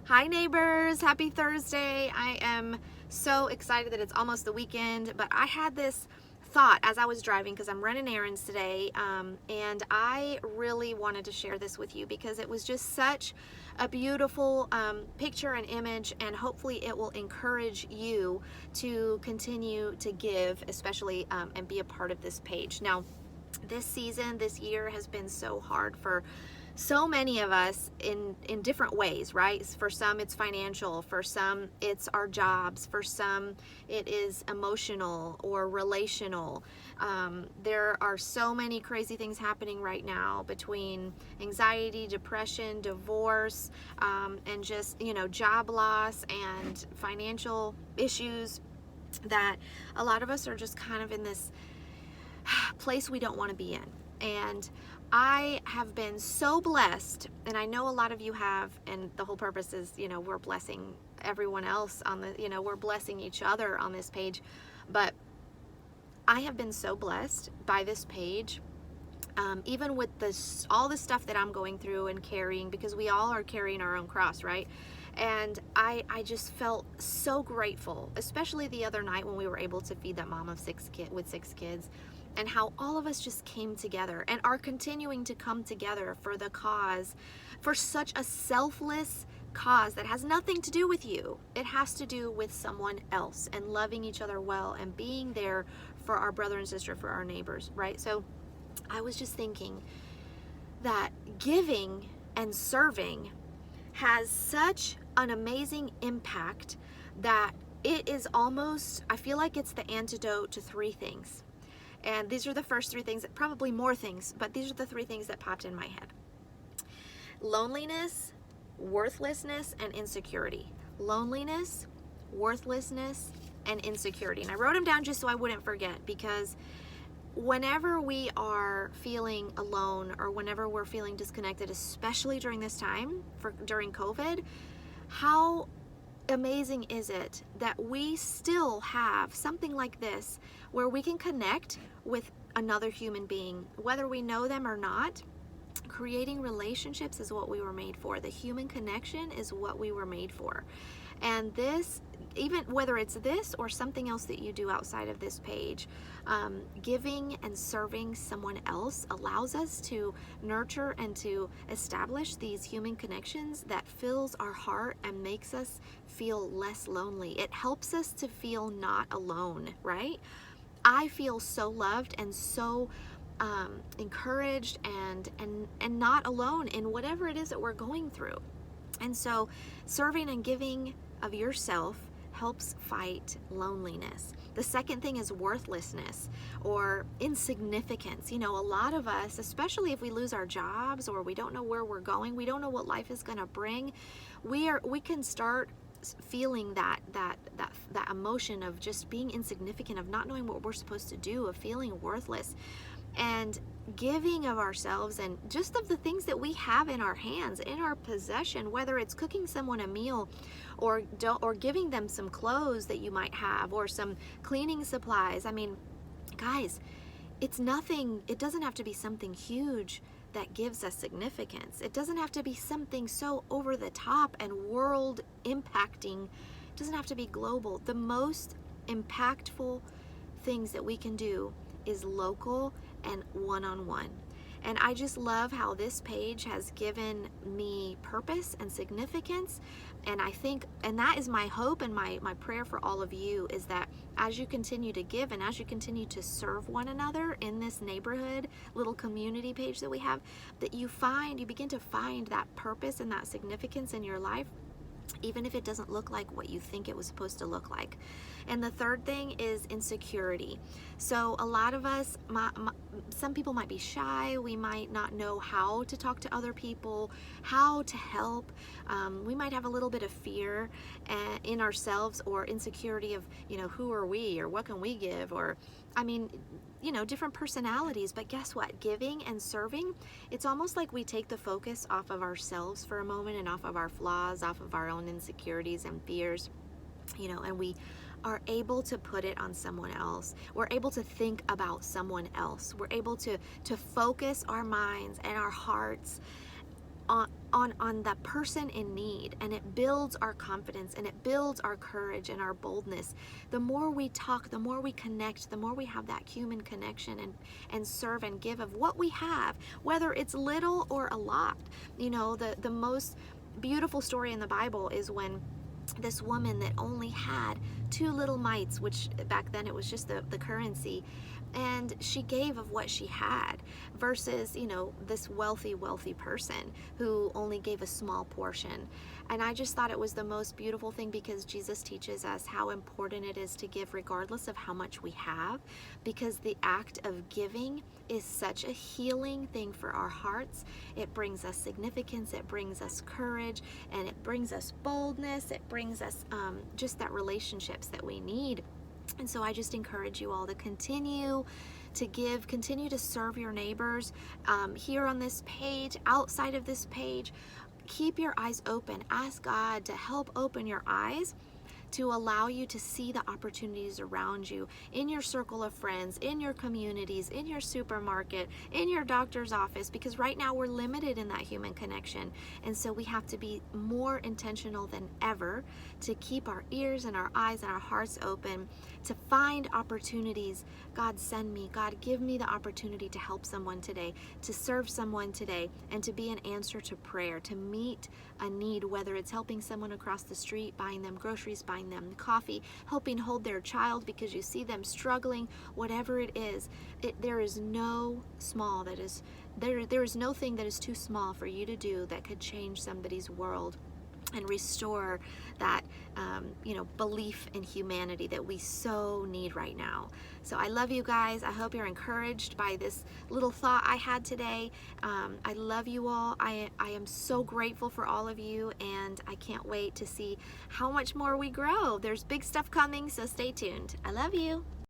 Hi neighbors, happy Thursday. I am so excited that it's almost the weekend, but I had this thought as I was driving because I'm running errands today, and I really wanted to share this with you because it was just such a beautiful picture and image, and hopefully it will encourage you to continue to give, especially and be a part of this page. Now, this season, this year has been so hard for so many of us in different ways, right? For some it's financial, for some it's our jobs, for some it is emotional or relational. There are so many crazy things happening right now between anxiety, depression, divorce, and just, job loss and financial issues, that a lot of us are just kind of in this place we don't want to be in. And I have been so blessed, and I know a lot of you have, and the whole purpose is, we're blessing everyone else on the, we're blessing each other on this page. But I have been so blessed by this page, even with this, all the stuff that I'm going through and carrying, because we all are carrying our own cross, right? And I just felt so grateful, especially the other night when we were able to feed that mom of six kids, and how all of us just came together and are continuing to come together for the cause, for such a selfless cause that has nothing to do with you. It has to do with someone else, and loving each other well and being there for our brother and sister, for our neighbors, right? So I was just thinking that giving and serving has such an amazing impact that it is almost, I feel like it's the antidote to three things. And these are the first three things, probably more things, but these are the three things that popped in my head: loneliness, worthlessness, and insecurity. Loneliness, worthlessness, and insecurity. And I wrote them down just so I wouldn't forget, because whenever we are feeling alone or whenever we're feeling disconnected, especially during this time, during COVID, how amazing is it that we still have something like this where we can connect with another human being, whether we know them or not. Creating relationships is what we were made for. The human connection is what we were made for. And this, even whether it's this or something else that you do outside of this page, giving and serving someone else allows us to nurture and to establish these human connections that fills our heart and makes us feel less lonely. It helps us to feel not alone, right? I feel so loved and so encouraged and not alone in whatever it is that we're going through. And so serving and giving of yourself helps fight loneliness. The second thing is worthlessness or insignificance. A lot of us, especially if we lose our jobs or we don't know where we're going, we don't know what life is going to bring, we can start feeling that emotion of just being insignificant, of not knowing what we're supposed to do, of feeling worthless. And giving of ourselves and just of the things that we have in our hands, in our possession, whether it's cooking someone a meal or giving them some clothes that you might have or some cleaning supplies. I mean, guys, it's nothing, it doesn't have to be something huge that gives us significance. It doesn't have to be something so over the top and world impacting. It doesn't have to be global. The most impactful things that we can do is local and one-on-one. And I just love how this page has given me purpose and significance. And I think, and that is my hope and my prayer for all of you, is that as you continue to give and as you continue to serve one another in this neighborhood little community page that we have, that you begin to find that purpose and that significance in your life, even if it doesn't look like what you think it was supposed to look like. And the third thing is insecurity. So a lot of us, some people might be shy. We might not know how to talk to other people, how to help. We might have a little bit of fear in ourselves, or insecurity of, who are we, or what can we give, or, different personalities. But guess what? Giving and serving, it's almost like we take the focus off of ourselves for a moment and off of our flaws, off of our own insecurities and fears, and we are able to put it on someone else. We're able to think about someone else. We're able to focus our minds and our hearts on the person in need, and it builds our confidence and it builds our courage and our boldness. The more we talk, the more we connect, the more we have that human connection and serve and give of what we have, whether it's little or a lot. You know, the most beautiful story in the Bible is when this woman that only had 2 little mites, which back then it was just the currency, and she gave of what she had, versus, you know, this wealthy person who only gave a small portion. And I just thought it was the most beautiful thing, because Jesus teaches us how important it is to give regardless of how much we have, because the act of giving is such a healing thing for our hearts. It brings us significance, it brings us courage, and it brings us boldness. It brings us just that relationships that we need. And so I just encourage you all to continue to give, continue to serve your neighbors here on this page, outside of this page. Keep your eyes open. Ask God to help open your eyes to allow you to see the opportunities around you, in your circle of friends, in your communities, in your supermarket, in your doctor's office, because right now we're limited in that human connection. And so we have to be more intentional than ever to keep our ears and our eyes and our hearts open to find opportunities. God, send me. God, give me the opportunity to help someone today, to serve someone today, and to be an answer to prayer, to meet a need, whether it's helping someone across the street, buying them groceries, buying them coffee, helping hold their child because you see them struggling, whatever it is. There is no small that is there is no thing that is too small for you to do that could change somebody's world and restore that belief in humanity that we so need right now. So I love you guys. I hope you're encouraged by this little thought I had today. I love you all. I am so grateful for all of you, and I can't wait to see how much more we grow. There's big stuff coming, so stay tuned. I love you.